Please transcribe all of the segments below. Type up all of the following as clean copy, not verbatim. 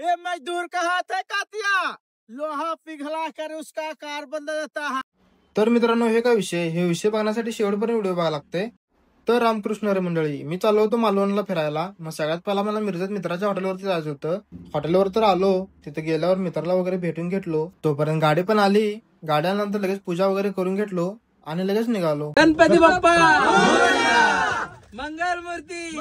ये मजदूर का हाथ है कातिया, लोहा पिघला कर उसका आकार बदल देता है। तर मित्रांनो, हे विषय बघण्यासाठी शेवटपर्यंत व्हिडिओ बघायला लागते. तर रामकृष्ण हरी मंडळी, मी चाललो होतो मालवणला फिरायला. मग सगळ्यात पहिला मला मिरजेत मित्राच्या हॉटेलवरती जायचं होतं. हॉटेलवर तर आलो. तिथे गेल्यावर मित्राला वगैरे भेटून घेतलो. तोपर्यंत गाडी पण आली. गाडी आल्यानंतर लगेच पूजा वगैरे करून घेतलो आणि लगेच निघालो. गणपती बाप्पा मंगल मूर्ती।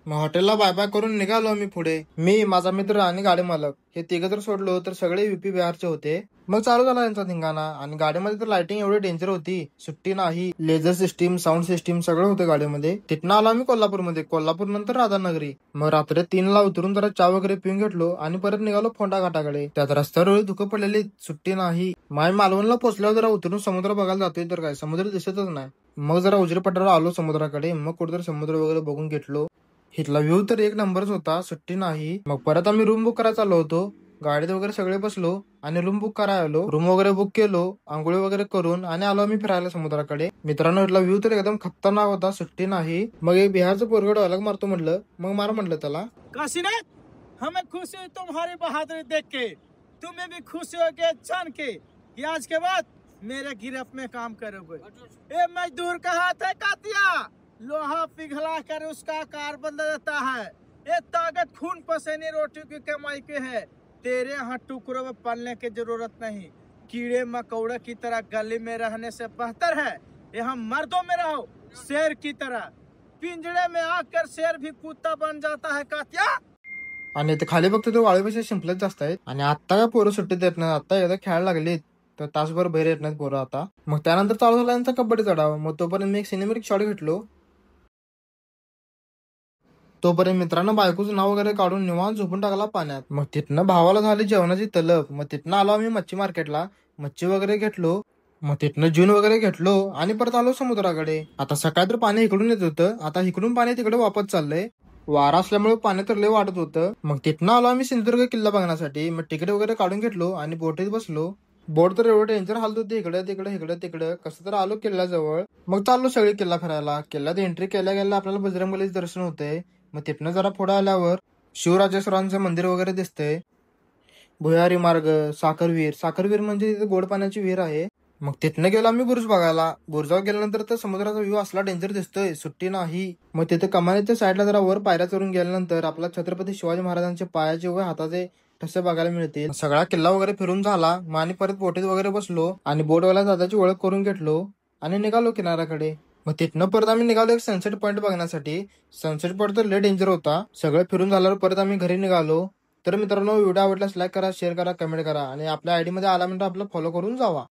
मग हॉटेलला बाय बाय करून निघालो आम्ही पुढे. मी, माझा मित्र आणि गाडी मालक हे तिघं जर सोडलो तर सगळे युपी बिहारचे होते. मग चालू झाला त्यांचा धिंगाणा. आणि गाडीमध्ये तर लाइटिंग एवढी डेंजर होती, सुट्टी नाही. लेझर सिस्टीम, साऊंड सिस्टीम सगळं होतं गाडीमध्ये. तिथनं आलो आम्ही कोल्हापूरमध्ये. कोल्हापूर नंतर राधानगरी. मग रात्री 3ला उतरून जरा चहा वगैरे पिऊन घेतलो आणि परत निघालो फोंडा घाटाकडे. त्यात रस्त्यावर एवढी धुकं पडलेली, सुट्टी नाही. मालवणला पोहोचल्यावर जरा उतरून समुद्र बघायला जातोय तर काय, समुद्र दिसतच नाही. मग जरा उजरी पट्ट्यावर आलो समुद्राकडे. मग कुठेतरी समुद्र वगैरे बघून घेतलो. इथला व्ह्यू तर एक नंबरच होता, सुट्टी नाही. मग परत आम्ही रूम बुक करायला चाललो होतो. गाडीत वगैरे सगळे बसलो आणि रूम बुक करायला आलो. रूम वगैरे बुक केलो, आंघोळी वगैरे करून आणि आलो आम्ही फिरायला समुद्राकडे. मित्रांनो, इथला व्ह्यू तर एकदम खतरनाक होता, सुट्टी नाही. मग एक बिहारचं पोरगड अलग मारतो म्हटलं. मग मार म्हटलं त्याला. काशीनाथ, हमें खुशी हुई तुम्हारी बहादुरी देख के। तुम्हें भी खुशी होगी जान के कि आज के बाद मेरे गिरफ्त में काम करोगे। ये मजदूर का हाथ है कातिया, लोहा पिघला कर उसका आकार बदल देता है। ये ताकत खून पसीने रोटी की कमाई के है। तेरे यहाँ टुकड़ों में पलने की जरूरत नहीं। कीड़े मकोड़े की तरह गली में रहने से बेहतर है यहाँ मर्दों में रहो, शेर की तरह। पिंजड़े में आकर शेर भी कुत्ता बन जाता है कातिया। आणि ते खाली बघतो तो वाळूपेक्षा शिंपलत जास्त आहेत. आणि आता काय पोरं सुट्टीत देत नाही. आता एकदा खेळायला लागलीत तर तासभर बाहेर येत नाहीत पोरं आता. मग त्यानंतर चालू झाला यांचा कबड्डी चढाव. मग तोपर्यंत मी एक सिनेमॅटिक शॉट घेतलो. तोपर्यंत मित्रांनो बायकोचं नाव वगैरे काढून निवांत झोपून टाकला पाण्यात. मग तिथनं भावाला झाली जेवणाची तलब. मग तिथनं आलो आम्ही मच्छी मार्केटला. मच्छी वगैरे घेतलो. मग तिथनं जून वगैरे घेतलो आणि परत आलो समुद्राकडे. आता सकाळी तर पाणी इकडून येत होतं, आता इकडून पाणी तिकडे वापस चाललंय. वारा असल्यामुळे पाणी तर लय वाटत होतं. मग तिथनं आलो आम्ही सिंधुदुर्ग किल्ला बघण्यासाठी. मग तिकीट वगैरे काढून घेतलो आणि बोटीत बसलो. बोट तर एवढं डेंजर हालत होती, इकडे तिकडे कसं तर आलो किल्ल्याजवळ. मग चाललो सगळे किल्ला फिरायला. किल्ल्यात एंट्री केल्या गेल्या आपल्याला बजरंगबलीचं दर्शन होतंय. मग तिथनं जरा पुढे आल्यावर शिवराजेश्वरांचं मंदिर वगैरे दिसतंय. भुयारी मार्ग, साखरवीर म्हणजे तिथे गोड पाण्याची विहीर आहे. मग तिथनं गेलो आम्ही बुरुज बघायला. बुरुजावर गेल्यानंतर तर समुद्राचा व्ह्यू असला डेंजर दिसतोय, सुट्टी नाही. मग तिथे कमानीच्या साईडला जरा वर पायऱ्या चढून गेल्यानंतर आपला छत्रपती शिवाजी महाराजांचे पायाचे व हाताचे ठसे बघायला मिळतील. सगळा किल्ला वगैरे फिरून झाला. मग आणि परत बोटीत वगैरे बसलो आणि बोटवाल्या दादाची ओळख करून घेतलो आणि निघालो किनाऱ्याकडे. मग तिथनं परत आम्ही निघालो एक सनसेट पॉईंट बघण्यासाठी. सनसेट पॉईंट तर लय डेंजर होता. सगळं फिरून झाल्यावर परत आम्ही घरी निघालो. तर मित्रांनो, व्हिडिओ आवडल्यास लाईक करा, शेअर करा, कमेंट करा आणि आपल्या आयडी मध्ये आला म्हणजे आपलं फॉलो करून जावा.